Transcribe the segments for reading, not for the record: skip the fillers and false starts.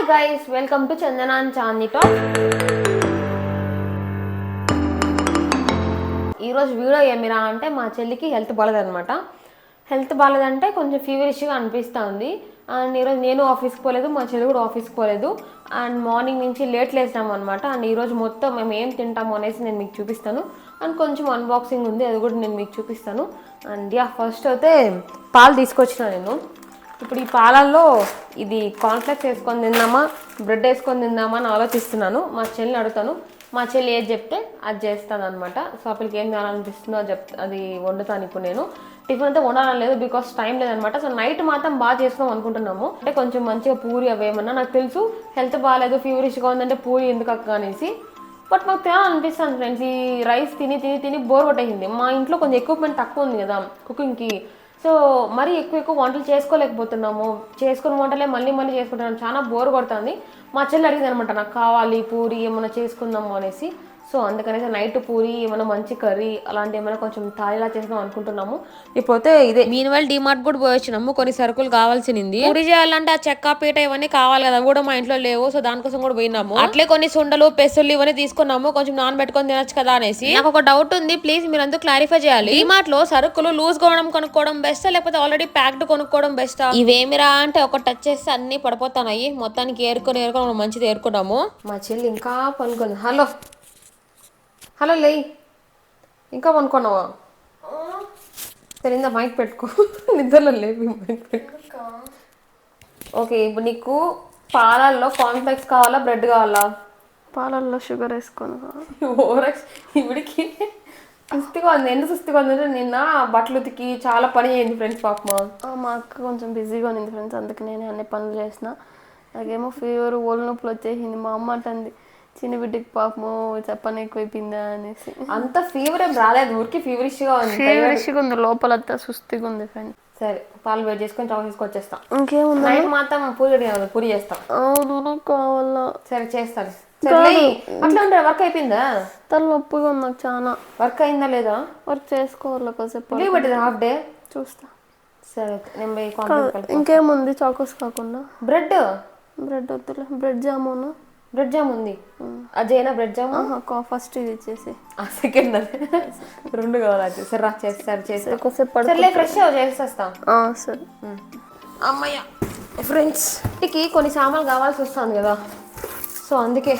guys, welcome to Chandana and Chandni Talk. ఈ రోజు video ఏమిరా అంటే మా చెల్లికి హెల్త్ బాలేదన్నమాట. హెల్త్ బాలేదంటే కొంచెం ఫీవరిష్గా అనిపిస్తుంది. అండ్ ఈరోజు నేను ఆఫీస్కి పోలేదు, మా చెల్లి కూడా ఆఫీస్కి పోలేదు. అండ్ మార్నింగ్ నుంచి లేట్ లేసాము అనమాట. అండ్ ఈరోజు మొత్తం మేము ఏం తింటాము అనేసి నేను మీకు చూపిస్తాను. అండ్ కొంచెం అన్బాక్సింగ్ ఉంది, అది కూడా నేను మీకు చూపిస్తాను. అండ్ ఫస్ట్ అయితే పాలు తీసుకొచ్చిన నేను. ఇప్పుడు ఈ పాలల్లో ఇది కాన్ఫ్లెక్స్ వేసుకొని తిందామా, బ్రెడ్ వేసుకొని తిందామా అని ఆలోచిస్తున్నాను. మా చెల్లిని అడుగుతాను, మా చెల్లి ఏది చెప్తే అది చేస్తాను అనమాట. సో అప్పటికి ఏం తినాలనిపిస్తుందో అది వండుతాను. ఇప్పుడు నేను టిఫిన్ అయితే వండాలని లేదు, బికాస్ టైం లేదనమాట. సో నైట్ మాత్రం బాగా చేసుకుందాం అనుకుంటున్నాము. అంటే కొంచెం మంచిగా పూరి అవి ఏమన్నా, నాకు తెలుసు హెల్త్ బాగాలేదు ఫీవరిష్గా ఉందంటే పూరి ఎందుకు అక్క అనేసి, బట్ మాకు తినాలనిపిస్తుంది ఫ్రెండ్స్. ఈ రైస్ తిని తిని తిని బోర్ కొట్టేసింది. మా ఇంట్లో కొంచెం ఎక్విప్మెంట్ తక్కువ ఉంది కదా కుకింగ్కి. సో మరీ ఎక్కువ వంటలు చేసుకోలేకపోతున్నాము. చేసుకున్న వంటలే మళ్ళీ మళ్ళీ చేసుకుంటున్నాము, చాలా బోర్ కొడుతుంది. మా చెల్లి అడిగింది అనమాట, నాకు కావాలి పూరి ఏమైనా చేసుకుందాము అనేసి. సో అందుకనేసి నైట్ పూరి ఏమైనా మంచి కర్రీ అలాంటి ఏమైనా కొంచెం తాయిలా చేద్దాం అనుకుంటున్నాము. ఇప్పుడైతే ఇదే మీన్వెల్ డిమార్ట్ కూడా పోయొచ్చినాము, కొన్ని సరుకులు కావాల్సింది. పూరి చేయాలంటే ఆ చెక్క పీట ఇవన్నీ కావాలి కదా, కూడా మా ఇంట్లో లేవు. సో దానికోసం కూడా పోయినాము. అట్లే కొన్ని సుండలు పెసలు ఇవన్నీ తీసుకున్నాము, కొంచెం నానబెట్టుకొని తినొచ్చు కదా అనేసి. నాకు ఒక డౌట్ ఉంది, ప్లీజ్ మీరు అందరూ క్లారిఫై చేయాలి. డిమార్ట్ లో సరుకులు లూజ్ కొనుక్కోవడం బెస్టా లేకపోతే ఆల్రెడీ ప్యాక్డ్ కొనుక్కోవడం బెస్టా? ఇవేమిరా అంటే ఒక టచ్ చేస్తే అన్ని పడిపోతున్నాయి. మొత్తానికి ఏరుకొని మంచిది ఏరుకున్నాము. మా చెల్లి ఇంకా పనుకుంది. హలో హలో లే, ఇంకా పనుకున్నావా? సరే మైక్ పెట్టుకో, నిద్రలో లేవి మైక్ పెట్టుకో. ఓకే, ఇప్పుడు నీకు పాలల్లో కాన్ఫ్లెక్స్ కావాలా బ్రెడ్ కావాలా? పాలల్లో షుగర్ వేసుకొని ఇవిడికి సుస్థిగా ఉంది. ఎందుకు సుస్థిగా ఉంది? నిన్న బట్టలు ఉతికి చాలా పని అయింది ఫ్రెండ్స్. పాపమా మా అక్క కొంచెం బిజీగా ఉంది ఫ్రెండ్స్, అందుకే నేను అన్ని పనులు చేసిన. నాకేమో ఫీవర్, ఒళ్ళు నొప్పులు వచ్చేసింది. మా అమ్మ అంటుంది, చిన్న బిడ్డకి పాపము చెప్పని ఎక్కువైపోయిందా అనేసి. అంత ఫీవర్ ఏం రాలేదు, ఊరికి ఫీవరిష్గా ఉంది లోపలంతా సుస్థిగా ఉంది ఫ్రెండ్. సరే పాలు వేడి చేసుకొని ఆఫీస్కి వచ్చేస్తా. ఇంకేముంది, నైట్ మాత్రం పూరి చేస్తా. కావాలా? సరే చేస్తాను. అట్లా ఉంటే వర్క్ అయిపోయిందా? తలనొప్పిగా ఉంది నాకు చాలా. వర్క్ అయిందా లేదా? వర్క్ చేసుకోవాలి కాసేపు. లీవ్ పెట్టింది హాఫ్ డే. చూస్తా. సరే నేను ఇంకేముంది చాకోస్ కాకుండా? బ్రెడ్ వద్దులే, బ్రెడ్ జామున్. బ్రెడ్ జామ్ ఉంది, అదేనా బ్రెడ్ జామ్? ఫస్ట్ ఇది ఇచ్చేసి సెకండ్ రెండు కావాలి. సరే రా చేస్తాను, ఫ్రెష్ చేసేస్తా. సరే అమ్మయ్య ఫ్రెండ్స్, ఇంటికి కొన్ని సామాన్లు కావాల్సి వస్తుంది కదా, సో అందుకే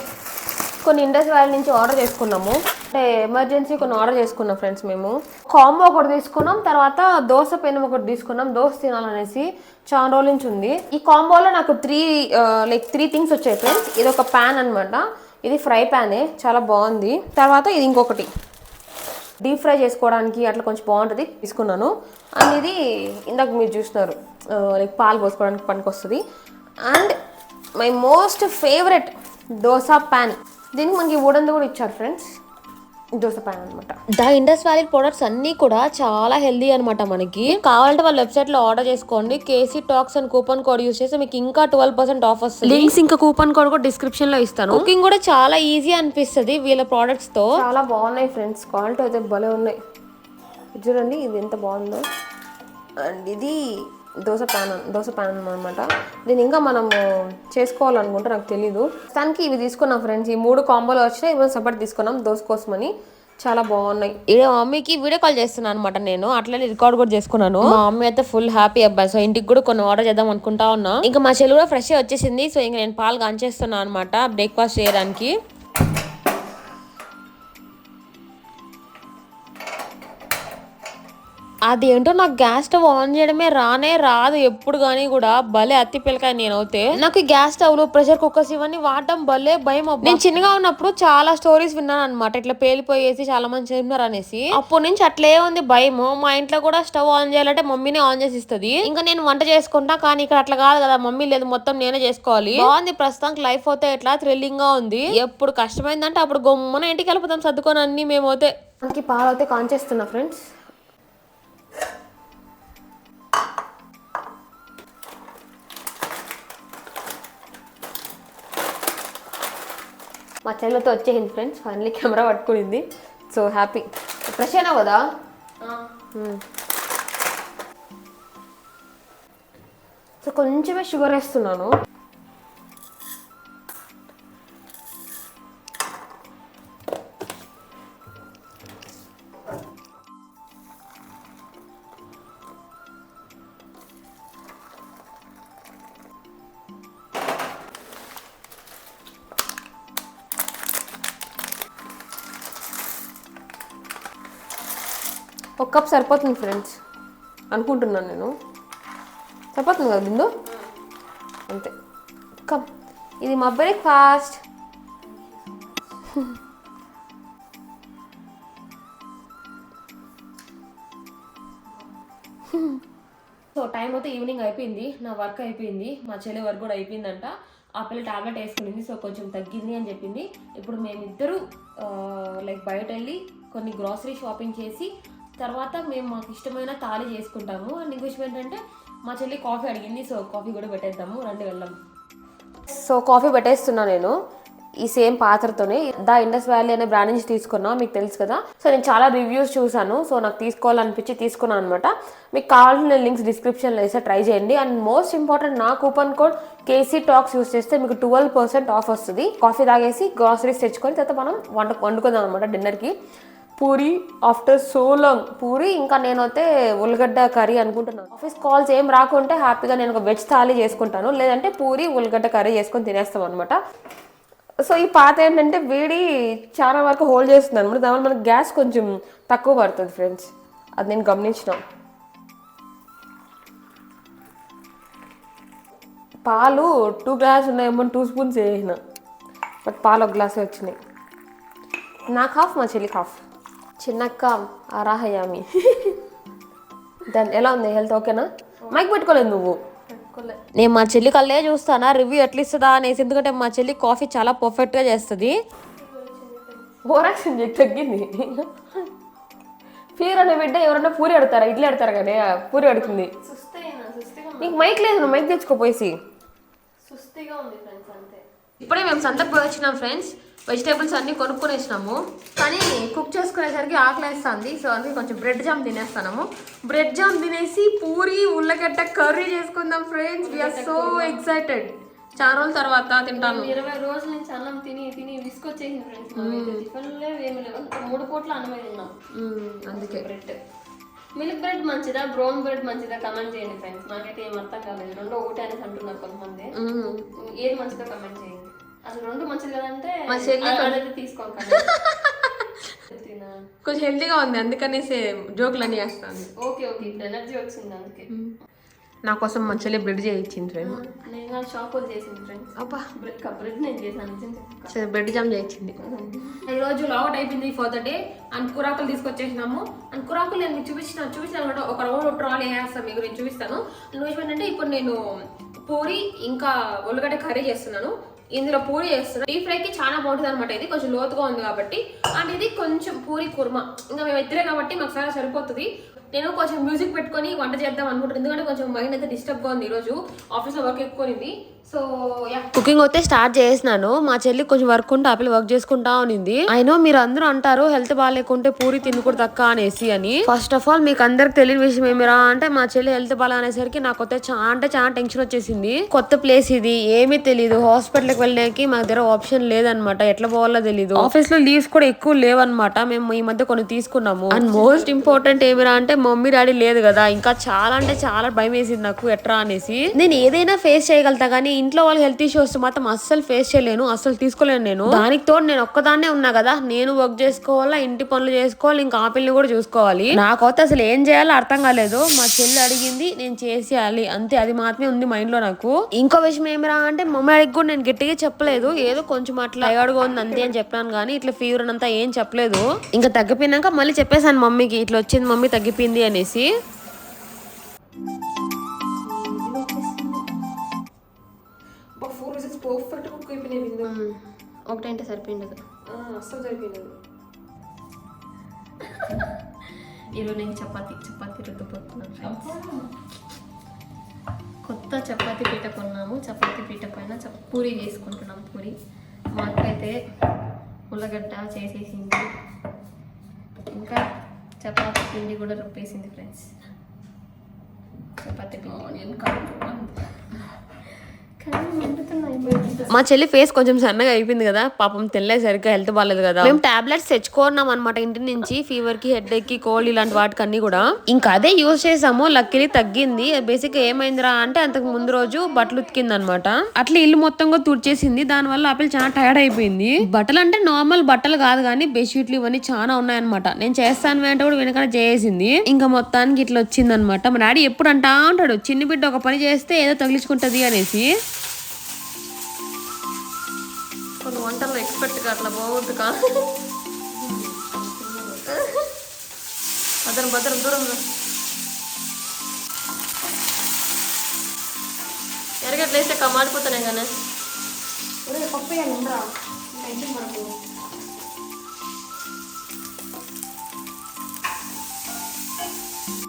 కొన్ని ఇండస్ వ్యాలీ నుంచి ఆర్డర్ చేసుకున్నాము. అంటే ఎమర్జెన్సీ కొన్ని ఆర్డర్ చేసుకున్నాం ఫ్రెండ్స్. మేము కాంబో ఒకటి తీసుకున్నాం, తర్వాత దోశ పెనం ఒకటి తీసుకున్నాం. దోశ తినాలనేసి చాలా రోజుల నుంచి ఉంది. ఈ కాంబోలో నాకు త్రీ థింగ్స్ వచ్చాయి ఫ్రెండ్స్. ఇది ఒక ప్యాన్ అనమాట, ఇది ఫ్రై ప్యానే, చాలా బాగుంది. తర్వాత ఇది ఇంకొకటి డీప్ ఫ్రై చేసుకోవడానికి అట్లా కొంచెం బాగుంటుంది, తీసుకున్నాను. అండ్ ఇది ఇందాక మీరు చూస్తున్నారు, పాలు పోసుకోవడానికి పనికి వస్తుంది. And my most favourite dosa pan. దీనికి మనకి వుడెన్ కూడా ఇచ్చారు ఫ్రెండ్స్, దోశ ప్యాన్ అనమాట. ద ఇండస్ వ్యాలీ ప్రొడక్ట్స్ అన్ని కూడా చాలా హెల్దీ అనమాట. మనకి కావాలంటే వాళ్ళ వెబ్సైట్ లో ఆర్డర్ చేసుకోండి. కేసీ టాక్స్ అని కూపన్ కోడ్ యూస్ చేస్తే మీకు ఇంకా 12% ఆఫ్ వస్తుంది. లింక్స్ ఇంకా కూపన్ కోడ్ కూడా డిస్క్రిప్షన్ లో ఇస్తాను. కుకింగ్ కూడా చాలా ఈజీ అనిపిస్తుంది వీళ్ళ ప్రొడక్ట్స్ తో. చాలా బాగున్నాయి ఫ్రెండ్స్, క్వాలిటీ అయితే భలే ఉన్నాయి. చూడండి ఇది ఎంత బాగుందో. అండ్ ఇది దోశ ప్యాన్ అనమాట. దీన్ని ఇంకా మనం చేసుకోవాలనుకుంటే నాకు తెలీదు. దానికి ఇవి తీసుకున్నాం ఫ్రెండ్స్. ఈ 3 కాంబోలు వచ్చినాయి, ఇవి సపరేట్ తీసుకున్నాం దోశ కోసమని. చాలా బాగున్నాయి. ఇదే మా మమ్మీకి వీడియో కాల్ చేస్తున్నాను అనమాట నేను, అట్లనే రికార్డ్ కూడా చేసుకున్నాను. మా మమ్మీ అయితే ఫుల్ హ్యాపీ అబ్బాయి. సో ఇంటికి కూడా కొన్ని ఆర్డర్ చేద్దాం అనుకుంటా ఉన్నా. ఇంకా మా చెల్లి కూడా ఫ్రెష్ వచ్చేసింది. సో ఇంకా నేను పాలు కాంచేస్తున్నాను అనమాట బ్రేక్ఫాస్ట్ చేయడానికి. అదేంటో నాకు గ్యాస్ స్టవ్ ఆన్ చేయడమే రాదు ఎప్పుడు కానీ కూడా. భలే అత్తి పిల్లకాయ నేనైతే. నాకు గ్యాస్ స్టవ్లు, ప్రెషర్ కుక్కర్స్ ఇవన్నీ వాడడం భలే భయం. నేను చిన్నగా ఉన్నప్పుడు చాలా స్టోరీస్ విన్నాను అనమాట, ఇట్లా పేలిపోయేసి చాలా మంది చెప్తున్నారు అనేసి. అప్పటి నుంచి అట్లే ఉంది భయము. మా ఇంట్లో కూడా స్టవ్ ఆన్ చేయాలంటే మమ్మీనే ఆన్ చేసి ఇస్తుంది. ఇంకా నేను వంట చేసుకుంటా, కానీ ఇక్కడ అట్లా కాదు కదా, మమ్మీ లేదు, మొత్తం నేనే చేసుకోవాలి. బాగుంది ప్రస్తుతానికి లైఫ్ అయితే, ఎట్లా థ్రిల్లింగ్ గా ఉంది. ఎప్పుడు కష్టమైందంటే అప్పుడు గొమ్మన ఇంటికి వెళ్ళిపోతాం సర్దుకొని అన్ని. మేమైతే మనకి పాలు అయితే కాంచేస్తున్నా ఫ్రెండ్స్. మా చెల్లెతో వచ్చేసింది ఫ్రెండ్స్, ఫైనల్లీ కెమెరా పట్టుకునింది. So happy. ఫ్రెష్ అయినా కదా? సో కొంచెమే షుగర్ వేస్తున్నాను. ఒక కప్ సరిపోతుంది ఫ్రెండ్స్ అనుకుంటున్నాను నేను. సరిపోతుంది కదా బిందు? అంతే. కమ్, ఇది మా బ్రేక్ఫాస్ట్. సో టైం అయితే ఈవినింగ్ అయిపోయింది, నా వర్క్ అయిపోయింది, మా చెల్లి వర్క్ కూడా అయిపోయిందంట. ఆ పిల్ల టాబ్లెట్ వేసుకునింది, సో కొంచెం తగ్గింది అని చెప్పింది. ఇప్పుడు మేమిద్దరూ లైక్ బయట వెళ్ళి కొన్ని గ్రాసరీ షాపింగ్ చేసి తర్వాత మేము మాకు ఇష్టమైన తాళి చేసుకుంటాము. అండ్ ఇంకో విషయం ఏంటంటే మా చెల్లి కాఫీ అడిగింది, సో కాఫీ కూడా పెట్టేద్దాము, రండి వెళ్దాం. సో కాఫీ పెట్టేస్తున్నా నేను ఈ సేమ్ పాత్రతోనే. ద ఇండస్ వ్యాలీ అనే బ్రాండ్ నుంచి తీసుకున్నా, మీకు తెలుసు కదా. సో నేను చాలా రివ్యూస్ చూసాను, సో నాకు తీసుకోవాలనిపించి తీసుకున్నాను అనమాట. మీకు కావాల్సిన లింక్స్ డిస్క్రిప్షన్లో వేస్తే ట్రై చేయండి. అండ్ మోస్ట్ ఇంపార్టెంట్, నా coupon code KC talks use చేస్తే మీకు 12% ఆఫ్ వస్తుంది. కాఫీ తాగేసి గ్రాసరీస్ తెచ్చుకొని తర్వాత మనం వండుకుందాం అనమాట డిన్నర్కి. Puri after so long, puri ఇంకా నేనైతే ఉల్లగడ్డ కర్రీ అనుకుంటున్నాను. ఆఫీస్ కాల్స్ ఏం రాకుంటే హ్యాపీగా నేను ఒక వెజ్ థాలీ చేసుకుంటాను, లేదంటే పూరి ఉల్లగడ్డ కర్రీ చేసుకొని తినేస్తాం అనమాట. సో ఈ పాత ఏంటంటే వేడి చాలా వరకు హోల్డ్ చేస్తుంది అనమాట, దానివల్ల మనకి గ్యాస్ కొంచెం తక్కువ పడుతుంది ఫ్రెండ్స్, అది నేను గమనించిన. పాలు 2 గ్లాస్ ఉన్నాయేమో 2 స్పూన్స్ వేసిన, బట్ పాలు 1 గ్లాసే వచ్చినాయి. నాకు హాఫ్, మా చెల్లికి హాఫ్. చిన్నక్క ఆరాహయామి. దాని ఎలా ఉంది, హెల్త్ ఓకేనా? మైక్ పెట్టుకోలేదు నువ్వు? నేను మా చెల్లి కళ్ళే చూస్తానా రివ్యూ ఎట్లా ఇస్తుందా అనేసి, ఎందుకంటే మా చెల్లి కాఫీ చాలా పర్ఫెక్ట్గా చేస్తుంది. ఓరాక్షన్ తగ్గింది. ఫీవర్ అనే బిడ్డ ఎవరన్నా పూరి అడుగుతారా, ఇడ్లీ అడుగుతారు కానీ పూరి అడుగుతుంది. నీకు మైక్ లేదు, నువ్వు మైక్ తెచ్చుకోపోయి. ఇప్పుడే మేము సంతకు పోయి వచ్చినాం ఫ్రెండ్స్, వెజిటేబుల్స్ అన్నీ కొనుక్కొని వచ్చినాము. కానీ కుక్ చేసుకునేసరికి ఆకలి వేస్తుంది, సో అందుకే కొంచెం బ్రెడ్ జామ్ తినేస్తాము. బ్రెడ్ జామ్ తినేసి పూరి ఉల్లగడ్డ కర్రీ చేసుకుందాం ఫ్రెండ్స్. We are so excited. చాలా రోజుల తర్వాత తింటాను. 20 రోజుల నుంచి అన్నం తిని తిని విసుకొచ్చేసింది ఫ్రెండ్స్. 3 పూట్ల అన్నమే తిన్నాం. అందుకే బ్రెడ్, మిల్క్ బ్రెడ్ మంచిదా బ్రౌన్ బ్రెడ్ మంచిదా కమెంట్ చేయండి ఫ్రెండ్స్. నాకైతే ఏం అర్థం కాలేదు, 2 ఒకటే అనేసి అంటున్నారు కొంతమంది. ఏది మంచిదో కమెంట్ చేయండి. అసలు 2 మంచిది కదంటే మా చెల్లి తీసుకోండి. కొంచెం హెల్తీగా ఉంది అందుకనేసి జోకులు అన్నీ వేస్తాను. ఓకే ఓకే, ఇప్పుడు ఎనర్జీ వచ్చింది అందుకే. నా కోసం మా చెల్లి బ్రెడ్ చేయించింది ఫ్రెండ్. నేను షాపులు చేసింది ఫ్రెండ్స్. అబ్బా, బ్రెడ్ నేను చేశాను, బ్రెడ్ జామ్ చేయించింది. ఈరోజు లాగౌట్ అయిపోయింది ఫర్ ద డే. అండ్ కురాకులు తీసుకొచ్చేసినాము. అండ్ కురాకులు నేను చూపించాను కూడా, ఒక రౌండ్ ట్రాలీ వేస్తాను, మీకు నేను చూపిస్తాను. నువ్వు ఏంటంటే ఇప్పుడు నేను పూరి ఇంకా ఉల్లగడ్డ కర్రీ చేస్తున్నాను. ఇందులో పూరి చేస్తున్నాను. డీప్ ఫ్రైకి చాలా బాగుంటుంది అనమాట. ఇది కొంచెం లోతుగా ఉంది కాబట్టి, అండ్ ఇది కొంచెం పూరి కుర్మా. ఇంకా మేము ఇద్దరే కాబట్టి మాకు చాలా సరిపోతుంది. నేను కొంచెం మ్యూజిక్ పెట్టుకొని వంట చేద్దాం అనుకుంటున్నాను, ఎందుకంటే కొంచెం మైండ్ అయితే డిస్టర్బ్గా ఉంది. ఈరోజు ఆఫీస్లో వర్క్ ఎక్కువైంది. సో కుకింగ్ అయితే స్టార్ట్ చేసినాను. మా చెల్లి కొంచెం వర్క్ ఉంటే ఆపిల్ వర్క్ చేసుకుంటా ఉన్నింది. అయినో మీరు అందరూ అంటారు హెల్త్ బాగాలేకుంటే పూరి తినకూడదు అక్క అనేసి అని. ఫస్ట్ ఆఫ్ ఆల్ మీకు అందరికి తెలియని విషయం ఏమిరా అంటే, మా చెల్లి హెల్త్ బాగా అనేసరికి నాకు చాలా టెన్షన్ వచ్చేసింది. కొత్త ప్లేస్ ఇది, ఏమీ తెలియదు. హాస్పిటల్కి వెళ్ళడానికి మా దగ్గర ఆప్షన్ లేదనమాట, ఎట్లా పోవాలో తెలియదు. ఆఫీస్ లో లీవ్స్ కూడా ఎక్కువ లేవన్నమాట. మేము ఈ మధ్య కొన్ని తీసుకున్నాము. అండ్ మోస్ట్ ఇంపార్టెంట్ ఏమిరా అంటే, మమ్మీ డాడీ లేదు కదా, ఇంకా చాలా భయం వేసింది నాకు ఎట్రా అనేసి. నేను ఏదైనా ఫేస్ చేయగలుగుతా కానీ ఇంట్లో వాళ్ళకి హెల్త్ ఇష్యూస్ మాత్రం అస్సలు ఫేస్ చేయలేను, అస్సలు తీసుకోలేను నేను. దానికి తోడు నేను ఒక్కదాన్నే ఉన్నా కదా, నేను వర్క్ చేసుకోవాలా, ఇంటి పనులు చేసుకోవాలి, ఇంకా ఆ పిల్లని కూడా చూసుకోవాలి. నాకైతే అసలు ఏం చేయాలో అర్థం కాలేదు. మా చెల్లి అడిగింది, నేను చేసేయాలి అంతే, అది మాత్రమే ఉంది మైండ్ లో నాకు. ఇంకో విషయం ఏమిరా అంటే, మమ్మీ అడిగి కూడా నేను గట్టిగా చెప్పలేదు, ఏదో కొంచెం అట్లా టైర్డ్గా ఉంది అంతే అని చెప్పాను కానీ ఇట్లా ఫీవర్ అంతా ఏం చెప్పలేదు. ఇంకా తగ్గిపోయినాక మళ్ళీ చెప్పేశాను మమ్మీకి, ఇట్లా వచ్చింది మమ్మీ తగ్గిపోయింది అనేసి. పర్ఫెక్ట్గా కుక్ అయిపోయినాయి. ఒకటంటే సరిపోయింది, అస్సలు సరిపోయింది. ఈరోజు నేను చపాతీ రుద్దుపోతున్నాను. కొత్త చపాతీ పీట కొన్నాము. చపాతీ పీట పైన పూరి చేసుకుంటున్నాం. పూరి మా అక్క అయితే ఉల్లగడ్డ చేసేసింది, ఇంకా చపాతీ పిండి కూడా రుబ్బేసింది ఫ్రెండ్స్. చపాతీ పిండి మా చెల్లి ఫేస్ కొంచెం సన్నగా అయిపోయింది కదా పాపం, సరిగ్గా హెల్త్ బాగాలేదు కదా. మేము టాబ్లెట్స్ తెచ్చుకున్నాం అనమాట ఇంటి నుంచి, ఫీవర్ కి, హెడ్ ఎక్ కి, కోల్డ్ ఇలాంటి వాటికి అన్ని కూడా. ఇంకా అదే యూజ్ చేసాము, లక్కీలీ తగ్గింది. బేసిక్ గా ఏమైందిరా అంటే అంతకు ముందు రోజు బట్టలు ఉతికింది అనమాట. అట్లా ఇల్లు మొత్తంగా తుడిచేసింది. దాని వల్ల ఆపిల్ చాలా టైర్డ్ అయిపోయింది. బట్టలు అంటే నార్మల్ బట్టలు కాదు కానీ బెడ్షీట్లు ఇవన్నీ చాలా ఉన్నాయన్నమాట. నేను చేస్తాను అంటే కూడా వెనకాల చేసింది. ఇంకా మొత్తానికి ఇట్లా వచ్చింది అనమాట. మా డాడీ ఎప్పుడు అంటా ఉంటాడు, చిన్న బిడ్డ ఒక పని చేస్తే ఏదో తగిలించుకుంటది అనేసి. కొన్ని వంటల్లో ఎక్స్పెక్ట్గా అట్లా బాగుంది కా. భద్రం దూరంలో ఎరగట్లేస్తే మాడిపోతానే కానీ పప్పు ఉండరా టెన్షన్ పడకు.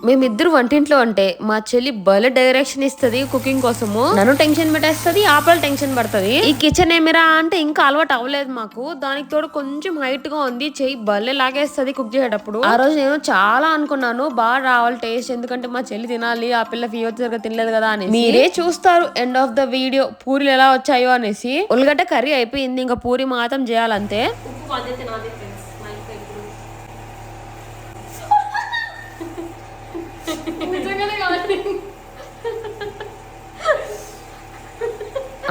మేమిద్దరు వంటింట్లో అంటే మా చెల్లి భలే డైరెక్షన్ ఇస్తుంది కుకింగ్ కోసము. నన్ను టెన్షన్ పెట్టేస్తుంది, ఆపలు టెన్షన్ పడుతుంది. ఈ కిచెన్ ఏమిరా అంటే ఇంకా అలవాటు అవ్వలేదు మాకు. దానికి తోడు కొంచెం హైట్ గా ఉంది, చెయ్యి భలే లాగేస్తుంది కుక్ చేసేటప్పుడు. ఆ రోజు నేను చాలా అనుకున్నాను బాగా రావాలి టేస్ట్, ఎందుకంటే మా చెల్లి తినాలి, ఆ పిల్ల ఫీవర్ సరిగ్గా తినలేదు కదా అని. మీరే చూస్తారు ఎండ్ ఆఫ్ ద వీడియో పూరీలు ఎలా వచ్చాయో అనేసి. ఉల్లిగడ్డ కర్రీ అయిపోయింది, ఇంకా పూరి మాత్రం చేయాలంతే. ఉప్పు బాధ్యత నాదే ఫ్రెండ్స్. నిజంగానే కావాలి.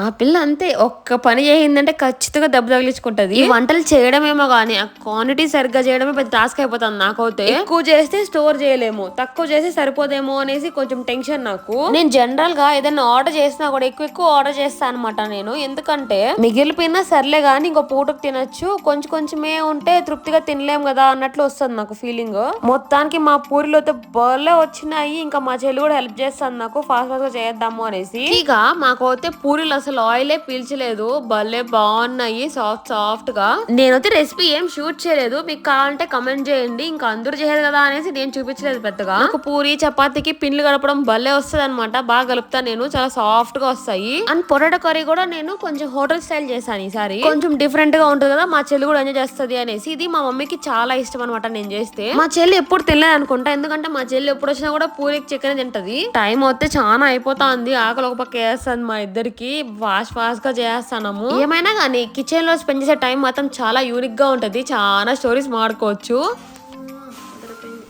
ఆ పిల్ల అంతే, ఒక్క పని చేయిందంటే ఖచ్చితంగా దెబ్బ తగిలించుకుంటది. ఈ వంటలు చేయడమేమో గానీ ఆ క్వాంటిటీ సరిగ్గా చేయడమే పెద్ద టాస్క్ అయిపోతుంది నాకైతే. ఎక్కువ చేస్తే స్టోర్ చేయలేము, తక్కువ చేస్తే సరిపోదేమో అనేసి కొంచెం టెన్షన్ నాకు. నేను జనరల్ గా ఏదైనా ఆర్డర్ చేసినా కూడా ఎక్కువ ఆర్డర్ చేస్తాను అనమాట నేను. ఎందుకంటే మిగిలిపోయినా సర్లే గానీ ఇంకో పూటకు తినొచ్చు, కొంచెమే ఉంటే తృప్తిగా తినలేం కదా అన్నట్లు వస్తుంది నాకు ఫీలింగ్. మొత్తానికి మా పూరిలో భలే వచ్చినాయి. ఇంకా మా చెల్లి కూడా హెల్ప్ చేస్తాను నాకు ఫాస్ట్ గా చేద్దాము అనేసి. ఇక మాకైతే పూరీలు అసలు ఆయిలే పీల్చలేదు, భలే బాగున్నాయి సాఫ్ట్ గా. నేనైతే రెసిపీ ఏం షూట్ చేయలేదు, మీకు కావాలంటే కమెంట్ చేయండి. ఇంకా అందరూ చేయదు కదా అనేసి నేను చూపించలేదు పెద్దగా. నాకు పూరి చపాతీకి పిండ్లు కలపడం భలే వస్తుంది అనమాట, బాగా కలుపుతా నేను, చాలా సాఫ్ట్ గా వస్తాయి. అండ్ పొటాటో కర్రీ కూడా నేను కొంచెం హోటల్ స్టైల్ చేశాను ఈసారి, కొంచెం డిఫరెంట్ గా ఉంటుంది కదా, మా చెల్లి కూడా ఎంజాయ్ చేస్తుంది అనేసి. ఇది మా మమ్మీకి చాలా ఇష్టం అనమాట నేను చేస్తే. మా చెల్లి ఎప్పుడు తినలేదు అనుకుంటా, ఎందుకంటే మా చెల్లి ఎప్పుడు వచ్చినా కూడా పూరికి చికెన్ తింటది. టైం వస్తే చాలా అయిపోతా ఉంది, ఆకలి ఒక పక్క వేస్తుంది మా ఇద్దరికి. ఫాస్ట్ గా చేస్తాము. ఏమైనా కానీ కిచెన్ లో స్పెండ్ చేసే టైం మాత్రం చాలా యూనిక్ గా ఉంటది, చాలా స్టోరీస్ మాడుకోవచ్చు.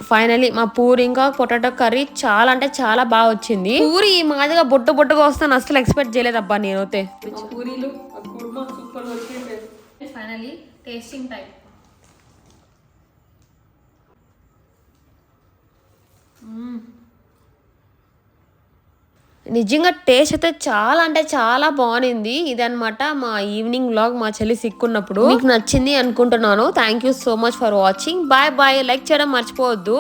ఫైనలీ మా పూరి ఇంకా పొటాటో కర్రీ చాలా అంటే చాలా బాగా వచ్చింది. పూరి ఈ మాదిగా బొట్టుగా వస్తాను అసలు ఎక్స్పెక్ట్ చేయలేదు అబ్బా నేనైతే. పూరీలు సూపర్ వచ్చింది. Finally tasting time. నిజంగా టేస్ట్ అయితే చాలా అంటే చాలా బాగుంది. ఇదనమాట మా ఈవినింగ్ వ్లాగ్ మా చెల్లి సిక్కున్నప్పుడు. మీకు నచ్చింది అనుకుంటున్నాను. Thank you so much for watching. Bye. Like చేయడం మర్చిపోవద్దు.